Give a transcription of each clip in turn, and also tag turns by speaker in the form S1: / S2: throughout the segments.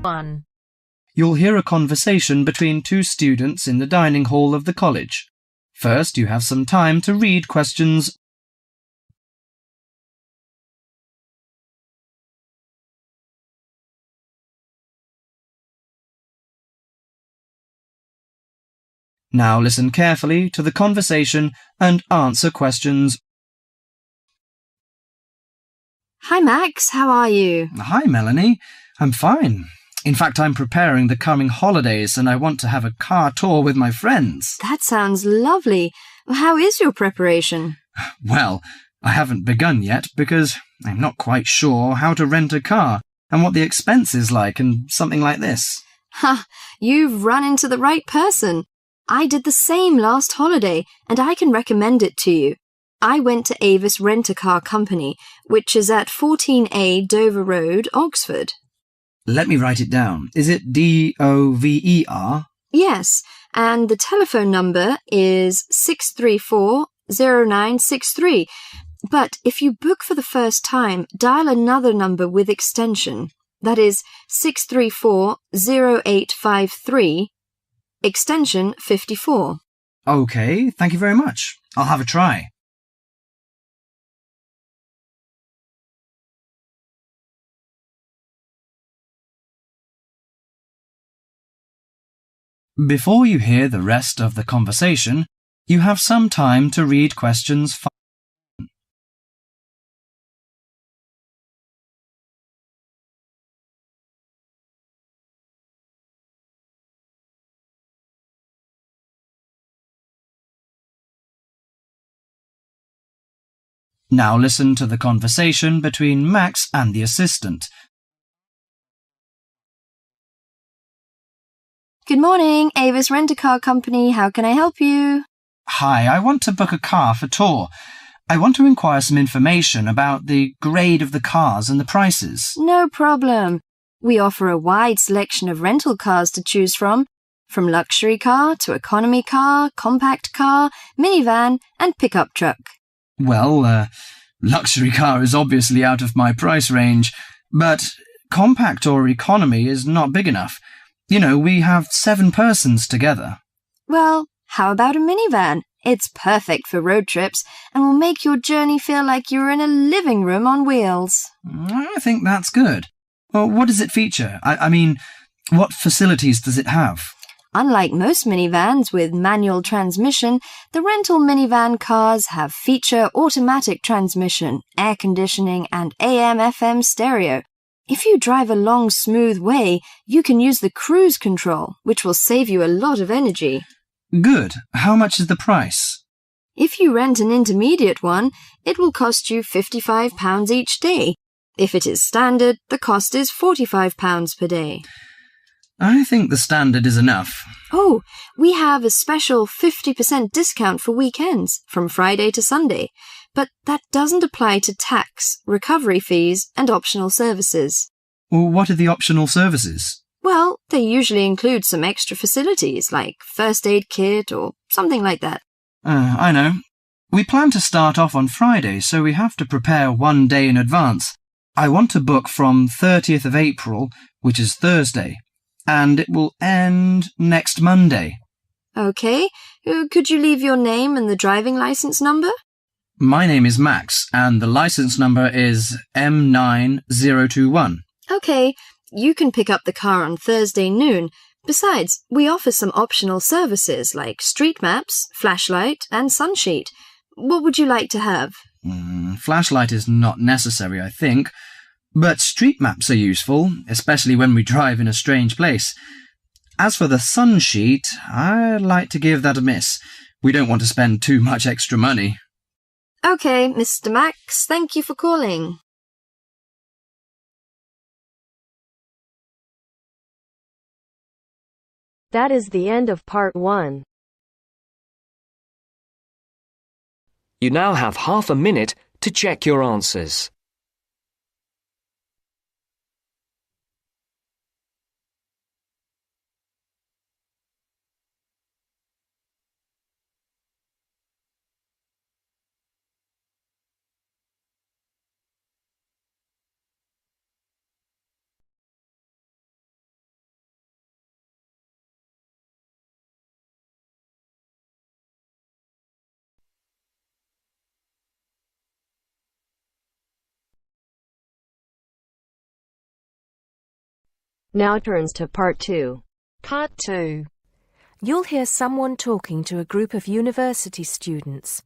S1: 1.
S2: You'll hear a conversation between two students in the dining hall of the college. First, you have some time to read questions. Now listen carefully to the conversation and answer questions.
S3: Hi Max, how are you?
S2: Hi Melanie, I'm fine. In fact, I'm preparing the coming holidays and I want to have a car tour with my friends.
S3: That sounds lovely. How is your preparation?
S2: Well, I haven't begun yet because I'm not quite sure how to rent a car and what the expense is like and something like this.
S3: Ha, you've run into the right person. I did the same last holiday and I can recommend it to you. I went to Avis Rent-A-Car Company, which is at 14A Dover Road, Oxford.
S2: Let me write it down. Is it DOVER?
S3: Yes, and the telephone number is 634-0963. But if you book for the first time, dial another number with extension. That is 634-0853, extension 54.
S2: OK, thank you very much. I'll have a try. Before you hear the rest of the conversation, you have some time to read questions 5. Now listen to the conversation between Max and the assistant.
S3: Good morning, Avis Rent-A-Car Company. How can I help you?
S2: Hi, I want to book a car for tour. I want to inquire some information about the grade of the cars and the prices.
S3: No problem. We offer a wide selection of rental cars to choose from luxury car to economy car, compact car, minivan, and pickup truck.
S2: Well, luxury car is obviously out of my price range, but compact or economy is not big enough. You know, we have 7 persons together.
S3: Well, how about a minivan? It's perfect for road trips and will make your journey feel like you're in a living room on wheels.
S2: I think that's good. Well, what does it feature? I mean, what facilities does it have?
S3: Unlike most minivans with manual transmission, the rental minivan cars have feature automatic transmission, air conditioning, and AM/FM stereo. If you drive a long, smooth way, you can use the cruise control, which will save you a lot of energy.
S2: Good. How much is the price?
S3: If you rent an intermediate one, it will cost you £55 each day. If it is standard, the cost is £45 per day.
S2: I think the standard is enough.
S3: Oh, we have a special 50% discount for weekends, from Friday to Sunday. But that doesn't apply to tax, recovery fees, and optional services.
S2: Well, what are the optional services?
S3: Well, they usually include some extra facilities, like first aid kit or something like that.
S2: I know. We plan to start off on Friday, so we have to prepare 1 day in advance. I want to book from 30th of April, which is Thursday, and it will end next Monday.
S3: Okay. Could you leave your name and the driving license number?
S2: My name is Max, and the license number is M9021.
S3: Okay. You can pick up the car on Thursday noon. Besides, we offer some optional services like street maps, flashlight, and sunsheet. What would you like to have?
S2: Flashlight is not necessary, I think. But street maps are useful, especially when we drive in a strange place. As for the sunsheet, I'd like to give that a miss. We don't want to spend too much extra money.
S3: Okay, Mr. Max, thank you for calling.
S1: That is the end of part 1.
S4: You now have half a minute to check your answers.
S1: Now turns to Part 2.
S5: Part 2. You'll hear someone talking to a group of university students.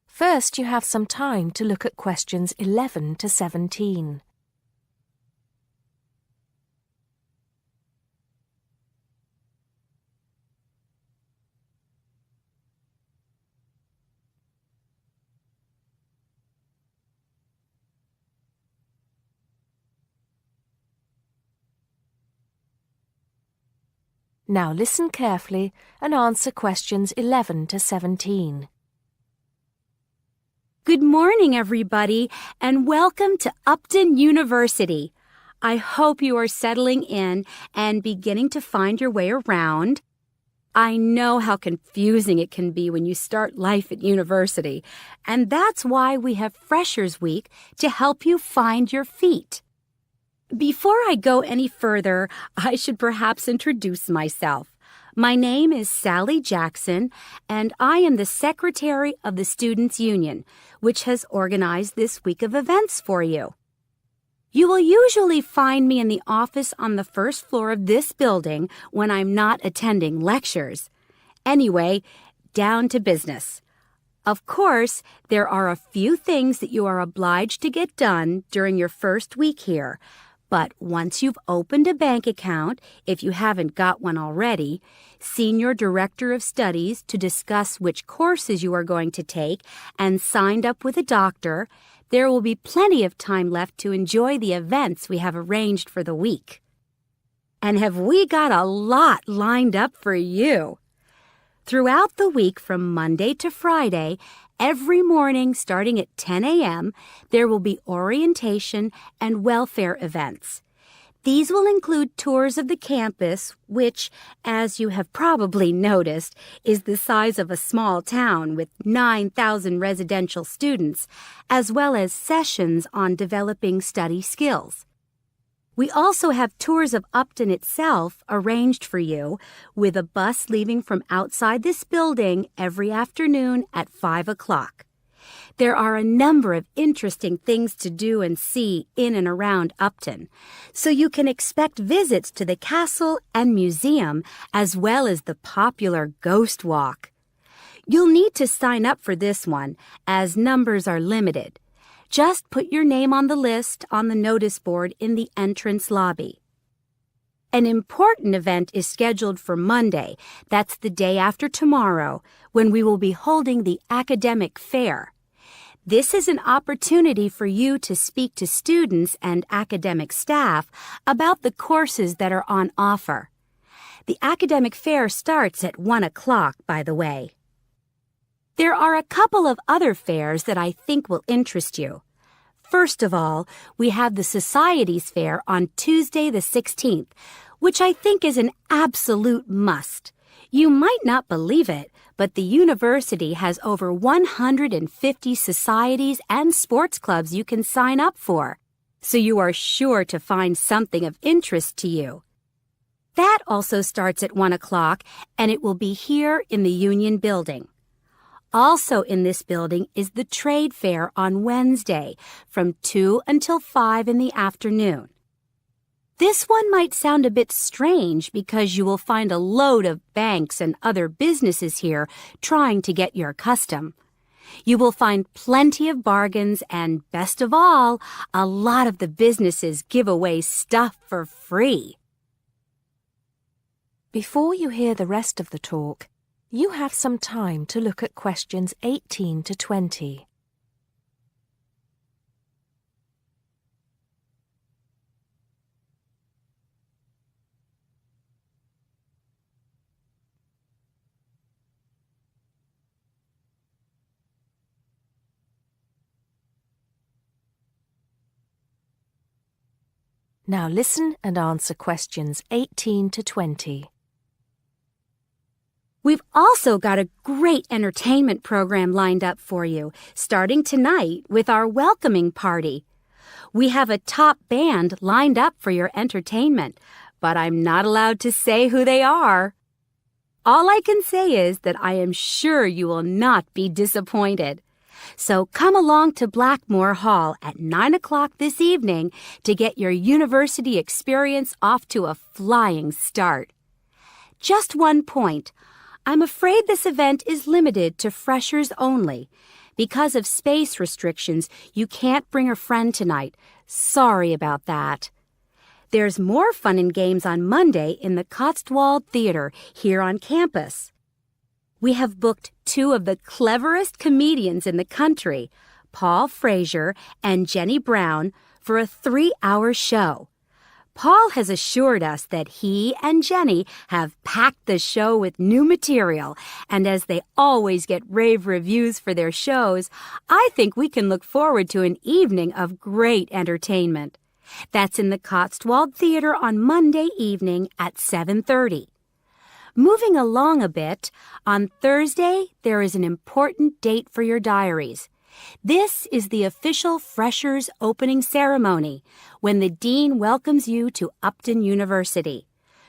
S5: First, you have some time to look at questions 11 to 17. Now listen carefully and answer questions 11 to 17.
S6: Good morning, everybody, and welcome to Upton University. I hope you are settling in and beginning to find your way around. I know how confusing it can be when you start life at university, and that's why we have Freshers Week to help you find your feet. Before I go any further, I should perhaps introduce myself. My name is Sally Jackson, and I am the Secretary of the Students' Union, which has organized this week of events for you. You will usually find me in the office on the first floor of this building when I'm not attending lectures. Anyway, down to business. Of course, there are a few things that you are obliged to get done during your first week here. But once you've opened a bank account, if you haven't got one already, seen your director of studies to discuss which courses you are going to take, and signed up with a doctor, there will be plenty of time left to enjoy the events we have arranged for the week. And have we got a lot lined up for you? Throughout the week from Monday to Friday, every morning starting at 10 a.m., there will be orientation and welfare events. These will include tours of the campus, which, as you have probably noticed, is the size of a small town with 9,000 residential students, as well as sessions on developing study skills. We also have tours of Upton itself arranged for you, with a bus leaving from outside this building every afternoon at 5 o'clock. There are a number of interesting things to do and see in and around Upton, so you can expect visits to the castle and museum as well as the popular Ghost Walk. You'll need to sign up for this one, as numbers are limited. Just put your name on the list on the notice board in the entrance lobby. An important event is scheduled for Monday, that's the day after tomorrow, when we will be holding the academic fair. This is an opportunity for you to speak to students and academic staff about the courses that are on offer. The academic fair starts at 1 o'clock, by the way. There are a couple of other fairs that I think will interest you. First of all, we have the Societies Fair on Tuesday the 16th, which I think is an absolute must. You might not believe it, but the university has over 150 societies and sports clubs you can sign up for, so you are sure to find something of interest to you. That also starts at 1 o'clock, and it will be here in the Union Building. Also in this building is the Trade Fair on Wednesday from 2 until 5 in the afternoon. This one might sound a bit strange because you will find a load of banks and other businesses here trying to get your custom. You will find plenty of bargains and, best of all, a lot of the businesses give away stuff for free.
S5: Before you hear the rest of the talk, you have some time to look at questions 18 to 20. Now listen and answer questions 18 to 20.
S6: We've also got a great entertainment program lined up for you, starting tonight with our welcoming party. We have a top band lined up for your entertainment, but I'm not allowed to say who they are. All I can say is that I am sure you will not be disappointed. So come along to Blackmore Hall at 9 o'clock this evening to get your university experience off to a flying start. Just one point. I'm afraid this event is limited to freshers only. Because of space restrictions, you can't bring a friend tonight. Sorry about that. There's more fun and games on Monday in the Cotswold Theater here on campus. We have booked two of the cleverest comedians in the country, Paul Frazier and Jenny Brown, for a 3-hour show. Paul has assured us that he and Jenny have packed the show with new material, and as they always get rave reviews for their shows, I think we can look forward to an evening of great entertainment. That's in the Cotswold Theater on Monday evening at 7:30. Moving along a bit, on Thursday there is an important date for your diaries. This is the official Freshers opening ceremony, when the Dean welcomes you to Upton University.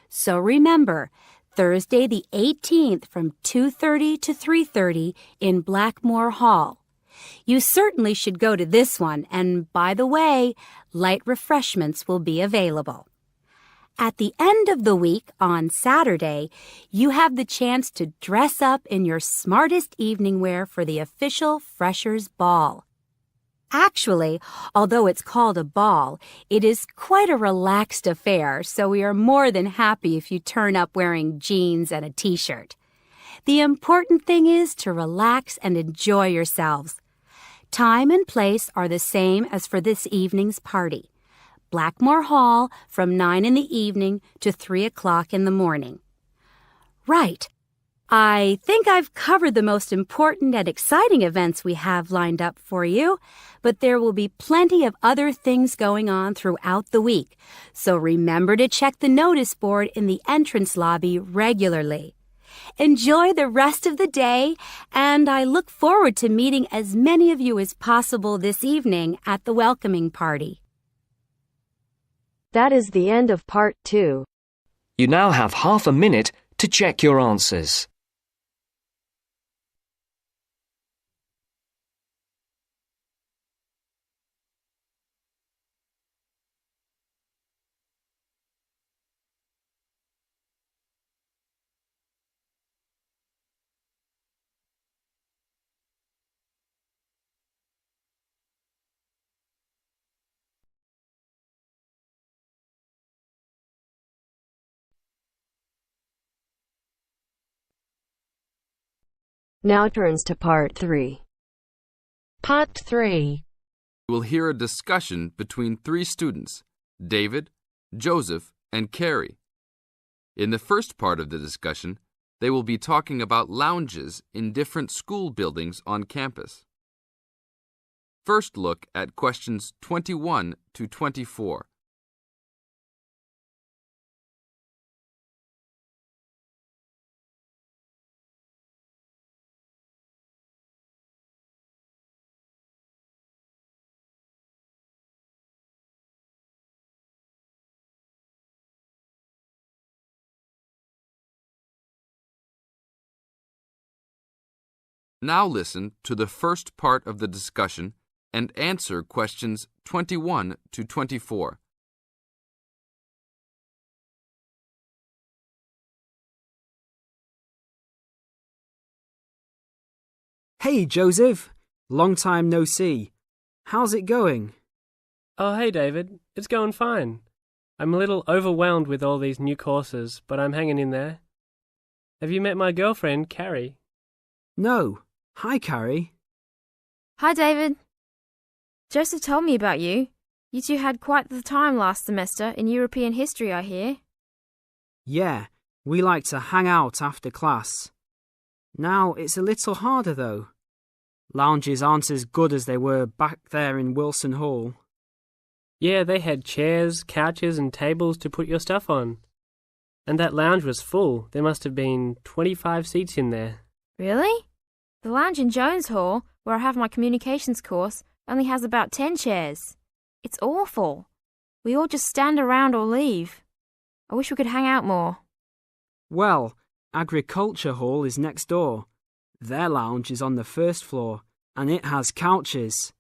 S6: So remember, Thursday the 18th from 2:30 to 3:30 in Blackmore Hall. You certainly should go to this one, and by the way, light refreshments will be available. At the end of the week, on Saturday, you have the chance to dress up in your smartest evening wear for the official Freshers' Ball. Actually, although it's called a ball, it is quite a relaxed affair, so we are more than happy if you turn up wearing jeans and a t-shirt. The important thing is to relax and enjoy yourselves. Time and place are the same as for this evening's party. Blackmore Hall from 9 in the evening to 3 o'clock in the morning. Right. I think I've covered the most important and exciting events we have lined up for you, but there will be plenty of other things going on throughout the week, so remember to check the notice board in the entrance lobby regularly. Enjoy the rest of the day, and I look forward to meeting as many of you as possible this evening at the welcoming party.
S1: That is the end of Part 2.
S4: You now have half a minute to check your answers.
S1: Now turns to Part 3.
S7: Part 3.
S8: You will hear a discussion between three students, David, Joseph, and Carrie. In the first part of the discussion, they will be talking about lounges in different school buildings on campus. First look at questions 21 to 24. Now listen to the first part of the discussion and answer questions 21 to 24.
S9: Hey, Joseph. Long time no see. How's it going?
S10: Oh, hey, David. It's going fine. I'm a little overwhelmed with all these new courses, but I'm hanging in there. Have you met my girlfriend, Carrie?
S9: No. Hi, Carrie.
S11: Hi, David. Joseph told me about you. You two had quite the time last semester in European history, I hear.
S9: Yeah, we like to hang out after class. Now it's a little harder, though. Lounges aren't as good as they were back there in Wilson Hall.
S10: Yeah, they had chairs, couches, and tables to put your stuff on. And that lounge was full. There must have been 25 seats in there.
S11: Really? The lounge in Jones Hall, where I have my communications course, only has about 10 chairs. It's awful. We all just stand around or leave. I wish we could hang out more.
S9: Well, Agriculture Hall is next door. Their lounge is on the first floor, and it has couches.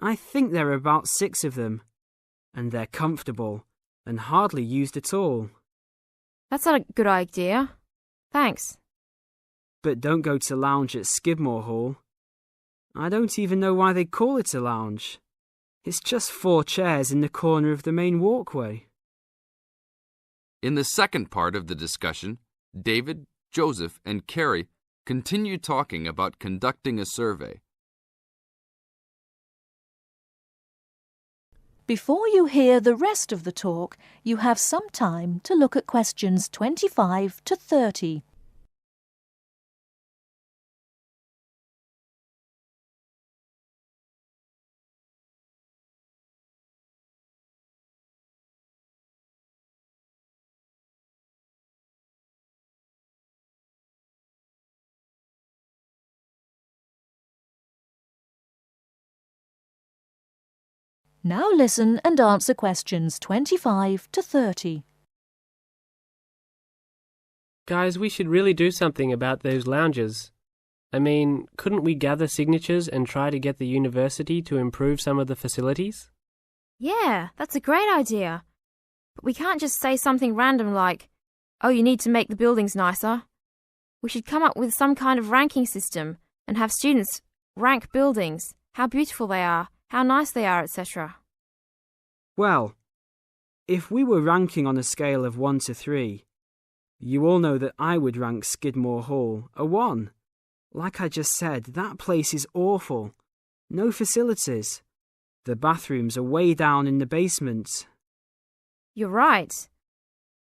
S9: I think there are about 6 of them, and they're comfortable and hardly used at all.
S11: That's not a good idea. Thanks.
S9: But don't go to lounge at Skidmore Hall. I don't even know why they call it a lounge. It's just 4 chairs in the corner of the main walkway.
S8: In the second part of the discussion, David, Joseph, and Carrie continue talking about conducting a survey.
S12: Before you hear the rest of the talk, you have some time to look at questions 25 to 30. Now listen and answer questions 25 to 30.
S10: Guys, we should really do something about those lounges. I mean, couldn't we gather signatures and try to get the university to improve some of the facilities?
S11: Yeah, that's a great idea. But we can't just say something random like, oh, you need to make the buildings nicer. We should come up with some kind of ranking system and have students rank buildings, how beautiful they are, how nice they are, etc.
S9: Well, if we were ranking on a scale of 1 to 3, you all know that I would rank Skidmore Hall a 1. Like I just said, that place is awful. No facilities. The bathrooms are way down in the basement.
S11: You're right.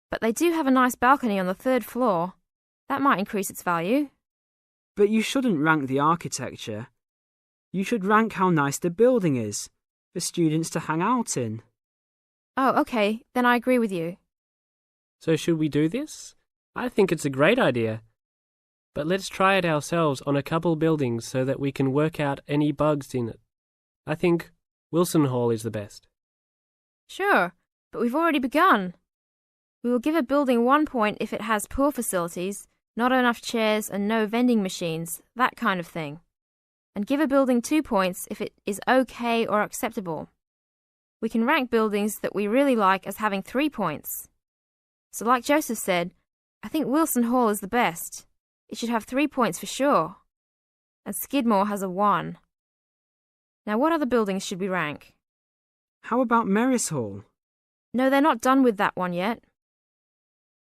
S11: But they do have a nice balcony on the 3rd floor. That might increase its value.
S9: But you shouldn't rank the architecture. You should rank how nice the building is for students to hang out in.
S11: Oh, okay, then I agree with you.
S10: So should we do this? I think it's a great idea. But let's try it ourselves on a couple buildings so that we can work out any bugs in it. I think Wilson Hall is the best.
S11: Sure, but we've already begun. We will give a building 1 point if it has poor facilities, not enough chairs and no vending machines, that kind of thing. And give a building 2 points if it is okay or acceptable. We can rank buildings that we really like as having 3 points. So like Joseph said, I think Wilson Hall is the best. It should have 3 points for sure. And Skidmore has a 1. Now what other buildings should we rank?
S9: How about Merris Hall?
S11: No, they're not done with that one yet.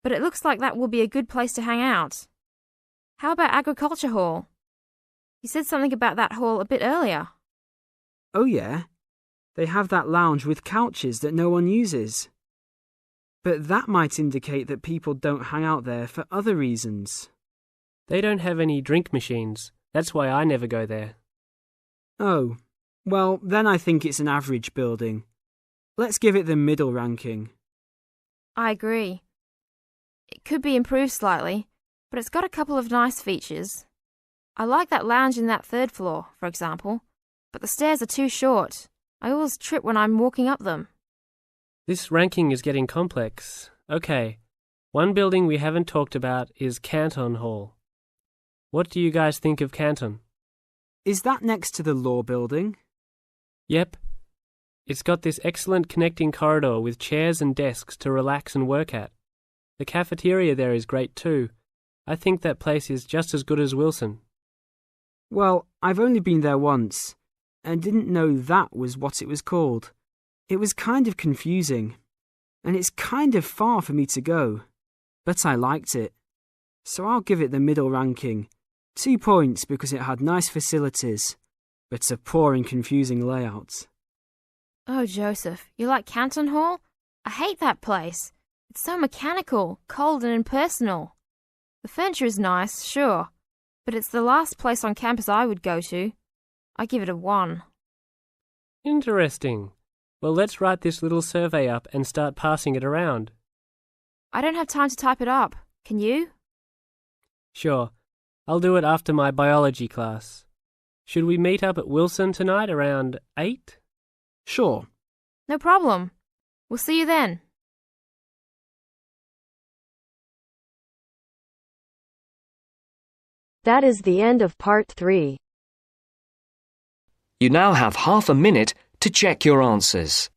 S11: But it looks like that will be a good place to hang out. How about Agriculture Hall? You said something about that hall a bit earlier.
S9: Oh yeah, they have that lounge with couches that no one uses. But that might indicate that people don't hang out there for other reasons.
S10: They don't have any drink machines. That's why I never go there.
S9: Oh, well, then I think it's an average building. Let's give it the middle ranking.
S11: I agree. It could be improved slightly, but it's got a couple of nice features. I like that lounge in that 3rd floor, for example, but the stairs are too short. I always trip when I'm walking up them.
S10: This ranking is getting complex. Okay, one building we haven't talked about is Canton Hall. What do you guys think of Canton?
S9: Is that next to the law building?
S10: Yep. It's got this excellent connecting corridor with chairs and desks to relax and work at. The cafeteria there is great too. I think that place is just as good as Wilson.
S9: Well, I've only been there once, and didn't know that was what it was called. It was kind of confusing, and it's kind of far for me to go, but I liked it. So I'll give it the middle ranking. 2 points because it had nice facilities, but a poor and confusing layout.
S11: Oh, Joseph, you like Canton Hall? I hate that place. It's so mechanical, cold and impersonal. The furniture is nice, sure, but it's the last place on campus I would go to. I give it a 1.
S10: Interesting. Well, let's write this little survey up and start passing it around.
S11: I don't have time to type it up. Can you?
S10: Sure. I'll do it after my biology class. Should we meet up at Wilson tonight around 8?
S9: Sure.
S11: No problem. We'll see you then.
S1: That is the end of part 3.
S4: You now have half a minute to check your answers.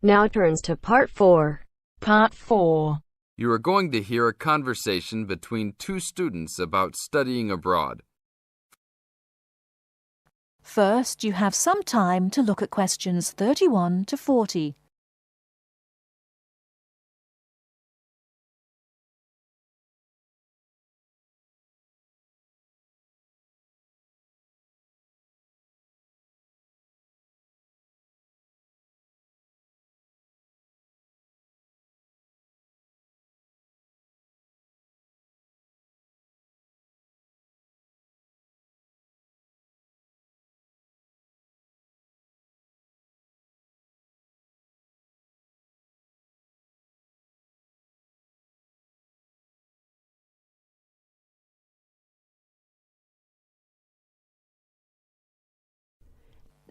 S1: Now turns to Part 4.
S7: Part 4.
S8: You are going to hear a conversation between two students about studying abroad.
S12: First, you have some time to look at questions 31 to 40.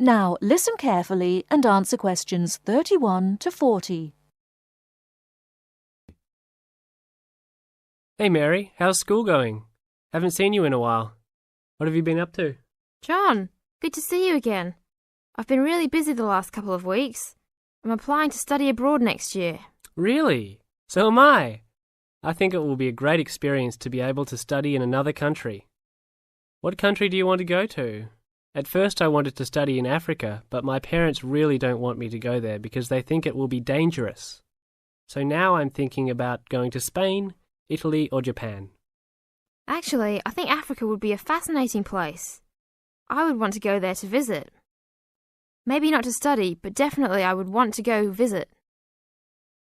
S12: Now, listen carefully and answer questions 31 to 40.
S10: Hey Mary, how's school going? Haven't seen you in a while. What have you been up to?
S11: John, good to see you again. I've been really busy the last couple of weeks. I'm applying to study abroad next year.
S10: Really? So am I. I think it will be a great experience to be able to study in another country. What country do you want to go to? At first I wanted to study in Africa, but my parents really don't want me to go there because they think it will be dangerous. So now I'm thinking about going to Spain, Italy or Japan.
S11: Actually, I think Africa would be a fascinating place. I would want to go there to visit. Maybe not to study, but definitely I would want to go visit.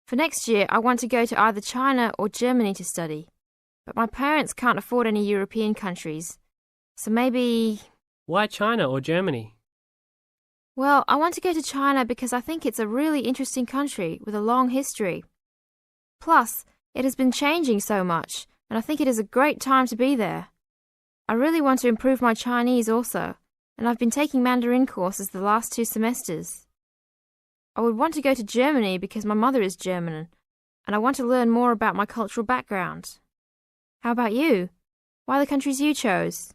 S11: For next year, I want to go to either China or Germany to study. But my parents can't afford any European countries. So maybe...
S10: Why China or Germany?
S11: Well, I want to go to China because I think it's a really interesting country with a long history. Plus, it has been changing so much, and I think it is a great time to be there. I really want to improve my Chinese also, and I've been taking Mandarin courses the last 2 semesters. I would want to go to Germany because my mother is German, and I want to learn more about my cultural background. How about you? Why the countries you chose?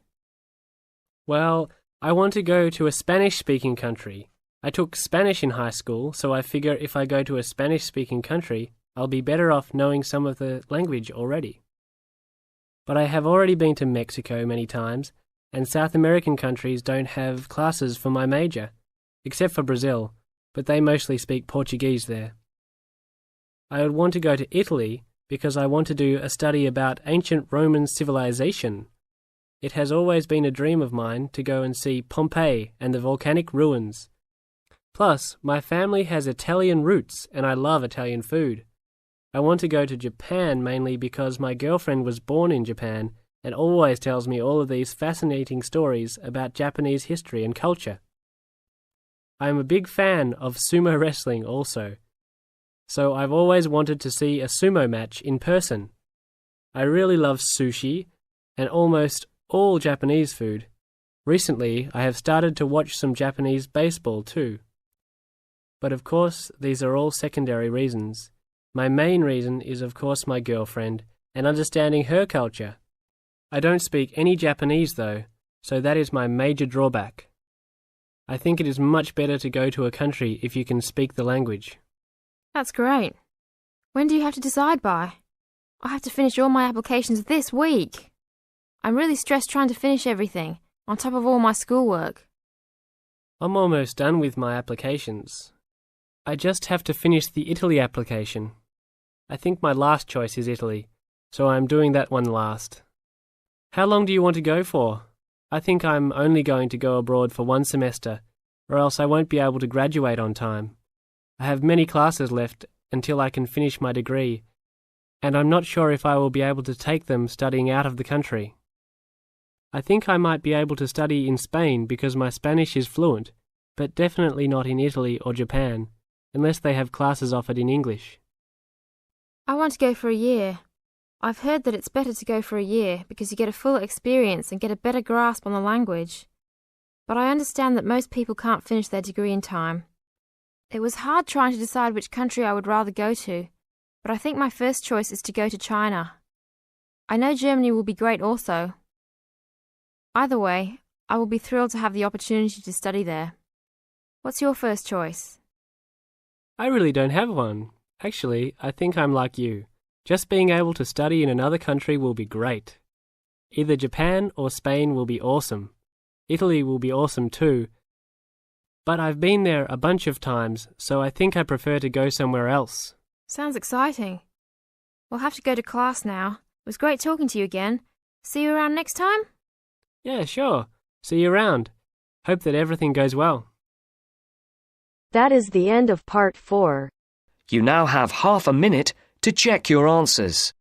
S10: Well, I want to go to a Spanish-speaking country. I took Spanish in high school, so I figure if I go to a Spanish-speaking country, I'll be better off knowing some of the language already. But I have already been to Mexico many times, and South American countries don't have classes for my major, except for Brazil, but they mostly speak Portuguese there. I would want to go to Italy because I want to do a study about ancient Roman civilization. It has always been a dream of mine to go and see Pompeii and the volcanic ruins. Plus, my family has Italian roots and I love Italian food. I want to go to Japan mainly because my girlfriend was born in Japan and always tells me all of these fascinating stories about Japanese history and culture. I am a big fan of sumo wrestling also, so I've always wanted to see a sumo match in person. I really love sushi and almost all Japanese food. Recently, I have started to watch some Japanese baseball too. But of course, these are all secondary reasons. My main reason is of course my girlfriend and understanding her culture. I don't speak any Japanese though, so that is my major drawback. I think it is much better to go to a country if you can speak the language.
S11: That's great. When do you have to decide by? I have to finish all my applications this week. I'm really stressed trying to finish everything, on top of all my schoolwork.
S10: I'm almost done with my applications. I just have to finish the Italy application. I think my last choice is Italy, so I'm doing that one last. How long do you want to go for? I think I'm only going to go abroad for 1 semester, or else I won't be able to graduate on time. I have many classes left until I can finish my degree, and I'm not sure if I will be able to take them studying out of the country. I think I might be able to study in Spain because my Spanish is fluent, but definitely not in Italy or Japan, unless they have classes offered in English.
S11: I want to go for a year. I've heard that it's better to go for a year because you get a full experience and get a better grasp on the language. But I understand that most people can't finish their degree in time. It was hard trying to decide which country I would rather go to, but I think my first choice is to go to China. I know Germany will be great also. Either way, I will be thrilled to have the opportunity to study there. What's your first choice?
S10: I really don't have one. Actually, I think I'm like you. Just being able to study in another country will be great. Either Japan or Spain will be awesome. Italy will be awesome too. But I've been there a bunch of times, so I think I prefer to go somewhere else.
S11: Sounds exciting. We'll have to go to class now. It was great talking to you again. See you around next time?
S10: Yeah, sure. See you around. Hope that everything goes well.
S1: That is the end of part 4.
S4: You now have half a minute to check your answers.